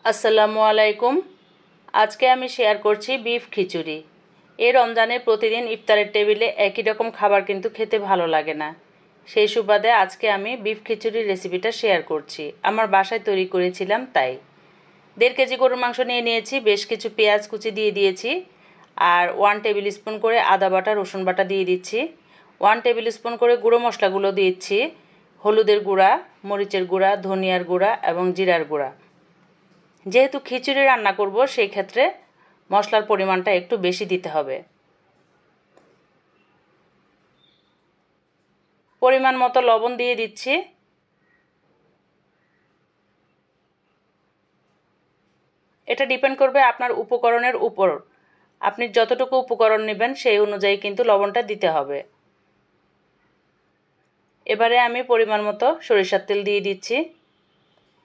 আসসালামু আলাইকুম। আজকে আমি শেয়ার করছি বিফ খিচুড়ি। এই রমজানে প্রতিদিন ইফতারের টেবিলে একই রকম খাবার কিন্তু খেতে ভালো লাগে না। সেই সুবাদে আজকে আমি বিফ খিচুড়ির রেসিপিটা শেয়ার করছি। আমার বাসায় তৈরি করেছিলাম তাই। 1.5 কেজি গরুর মাংস নিয়ে নিয়েছি, বেশ কিছু পেঁয়াজ কুচি দিয়ে দিয়েছি, আর 1 টেবিল স্পুন করে আদা বাটা রসুন বাটা দিয়ে দিচ্ছি। 1 টেবিল স্পুন করে গুঁড়ো মশলাগুলো দিচ্ছি, হলুদের গুঁড়া, মরিচের গুঁড়া, ধনিয়ার গুঁড়া এবং জিরার গুঁড়া। যেহেতু খিচুড়ি রান্না করব সেই ক্ষেত্রে মশলার পরিমাণটা একটু বেশি দিতে হবে। পরিমাণ মতো লবণ দিয়ে দিচ্ছি। এটা ডিপেন্ড করবে আপনার উপকরণের উপর। আপনি যতটুকু উপকরণ নেবেন সেই অনুযায়ী কিন্তু লবণটা দিতে হবে। এবারে আমি পরিমাণ মতো সরিষার তেল দিয়ে দিচ্ছি।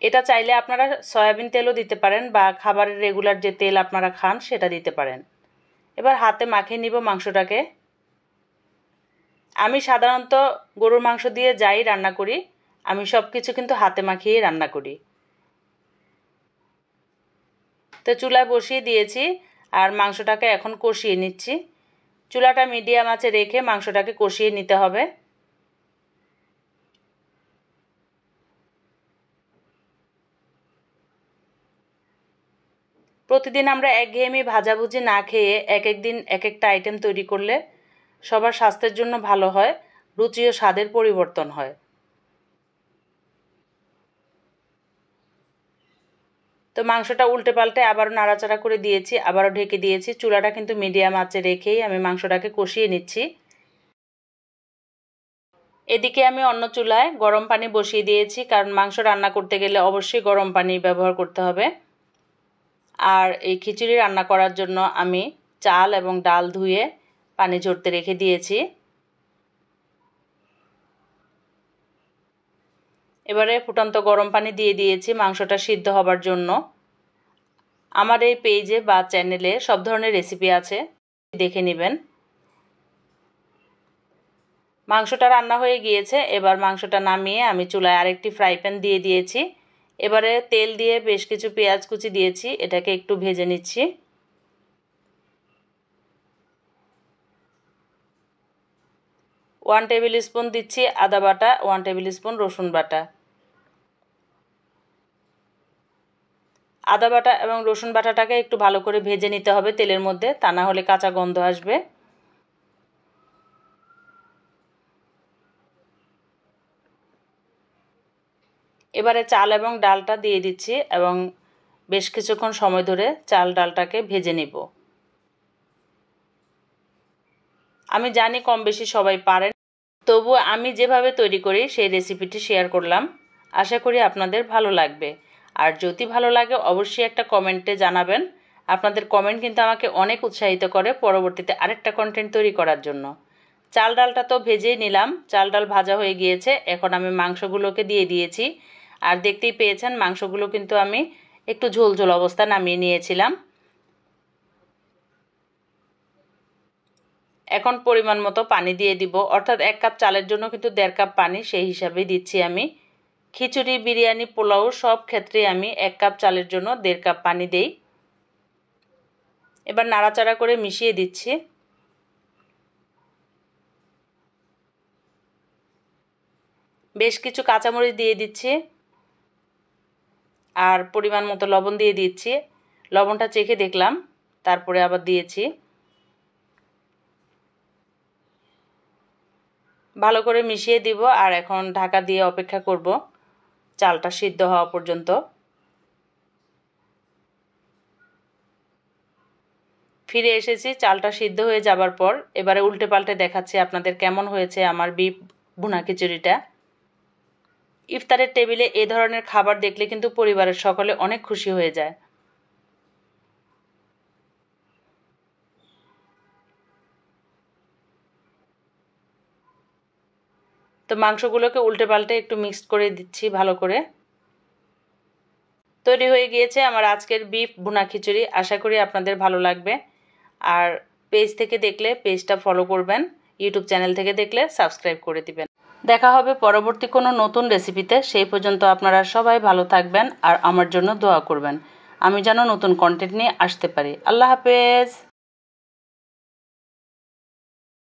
এটা চাইলে আপনারা সয়াবিন তেলও দিতে পারেন বা খাবারের রেগুলার যে তেল আপনারা খান সেটা দিতে পারেন। এবার হাতে মাখিয়ে নিব মাংসটাকে। আমি সাধারণত গরুর মাংস দিয়ে যাই রান্না করি, আমি সব কিছু কিন্তু হাতে মাখিয়েই রান্না করি। তো চুলায় বসিয়ে দিয়েছি আর মাংসটাকে এখন কষিয়ে নিচ্ছি। চুলাটা মিডিয়াম আঁচে রেখে মাংসটাকে কষিয়ে নিতে হবে। প্রতিদিন আমরা একঘেয়েমি ভাজাভুজি না খেয়ে এক এক দিন এক একটা আইটেম তৈরি করলে সবার স্বাস্থ্যের জন্য ভালো হয়, রুচি ও স্বাদের পরিবর্তন হয়। তো মাংসটা উল্টে পাল্টে আবারও নাড়াচাড়া করে দিয়েছি, আবারও ঢেকে দিয়েছি। চুলাটা কিন্তু মিডিয়াম আঁচে রেখেই আমি মাংসটাকে কষিয়ে নিচ্ছি। এদিকে আমি অন্য চুলায় গরম পানি বসিয়ে দিয়েছি, কারণ মাংস রান্না করতে গেলে অবশ্যই গরম পানি ব্যবহার করতে হবে। আর এই খিচুড়ি রান্না করার জন্য আমি চাল এবং ডাল ধুয়ে পানি ঝরতে রেখে দিয়েছি। এবারে ফুটন্ত গরম পানি দিয়ে দিয়েছি মাংসটা সিদ্ধ হবার জন্য। আমার এই পেজে বা চ্যানেলে সব ধরনের রেসিপি আছে, দেখে নেবেন। মাংসটা রান্না হয়ে গিয়েছে। এবার মাংসটা নামিয়ে আমি চুলায় আরেকটি ফ্রাই প্যান দিয়ে দিয়েছি। এবারে তেল দিয়ে বেশ কিছু পেঁয়াজ কুচি দিয়েছি, এটাকে একটু ভেজে নিচ্ছি। ওয়ান টেবিল স্পুন দিচ্ছি আদা বাটা, 1 টেবিল স্পুন রসুন বাটা। আদা বাটা এবং রসুন বাটাটাকে একটু ভালো করে ভেজে নিতে হবে তেলের মধ্যে, তা না হলে কাঁচা গন্ধ আসবে। এবারে চাল এবং ডালটা দিয়ে দিচ্ছি এবং বেশ কিছুক্ষণ সময় ধরে চাল ডালটাকে ভেজে নিব। আমি জানি কম বেশি সবাই পারেন, তবু আমি যেভাবে তৈরি করি সেই রেসিপিটি শেয়ার করলাম। আশা করি আপনাদের ভালো লাগবে। আর যদি ভালো লাগে অবশ্যই একটা কমেন্টে জানাবেন। আপনাদের কমেন্ট কিন্তু আমাকে অনেক উৎসাহিত করে পরবর্তীতে আরেকটা কন্টেন্ট তৈরি করার জন্য। চাল ডালটা তো ভেজেই নিলাম, চাল ডাল ভাজা হয়ে গিয়েছে। এখন আমি মাংসগুলোকে দিয়ে দিয়েছি। আর দেখতেই পেয়েছেন মাংসগুলো কিন্তু আমি একটু ঝোল ঝোল অবস্থা নামিয়ে নিয়েছিলাম। এখন পরিমাণ মতো পানি দিয়ে দিব, অর্থাৎ 1 কাপ চালের জন্য কিন্তু 1.5 কাপ পানি সেই হিসাবেই দিচ্ছি আমি। খিচুড়ি, বিরিয়ানি, পোলাও সব ক্ষেত্রে আমি 1 কাপ চালের জন্য 1.5 কাপ পানি দেই। এবার নাড়াচাড়া করে মিশিয়ে দিচ্ছি। বেশ কিছু কাঁচামরিচ দিয়ে দিচ্ছি আর পরিমাণ মতো লবণ দিয়ে দিচ্ছি। লবণটা চেখে দেখলাম, তারপরে আবার দিয়েছি। ভালো করে মিশিয়ে দিব আর এখন ঢাকা দিয়ে অপেক্ষা করব চালটা সিদ্ধ হওয়া পর্যন্ত। ফিরে এসেছি চালটা সিদ্ধ হয়ে যাবার পর। এবারে উল্টে পাল্টে দেখাচ্ছি আপনাদের কেমন হয়েছে আমার বিফ ভুনা খিচুড়িটা। ইফতারের টেবিলে এ ধরনের খাবার দেখলে কিন্তু পরিবারের সকলে অনেক খুশি হয়ে যায়। তো মাংসগুলোকে উল্টে পাল্টে একটু মিক্সড করে দিচ্ছি ভালো করে। তৈরি হয়ে গিয়েছে আমার আজকের বিফ ভুনা খিচুড়ি। আশা করি আপনাদের ভালো লাগবে। আর পেজ থেকে দেখলে পেজটা ফলো করবেন, ইউটিউব চ্যানেল থেকে দেখলে সাবস্ক্রাইব করে দিবেন। দেখা হবে পরবর্তী কোনো নতুন রেসিপিতে। সেই পর্যন্ত আপনারা সবাই ভালো থাকবেন আর আমার জন্য দোয়া করবেন। আমি যেন নতুন কন্টেন্ট নিয়ে আসতে পারি। আল্লাহ হাফেজ।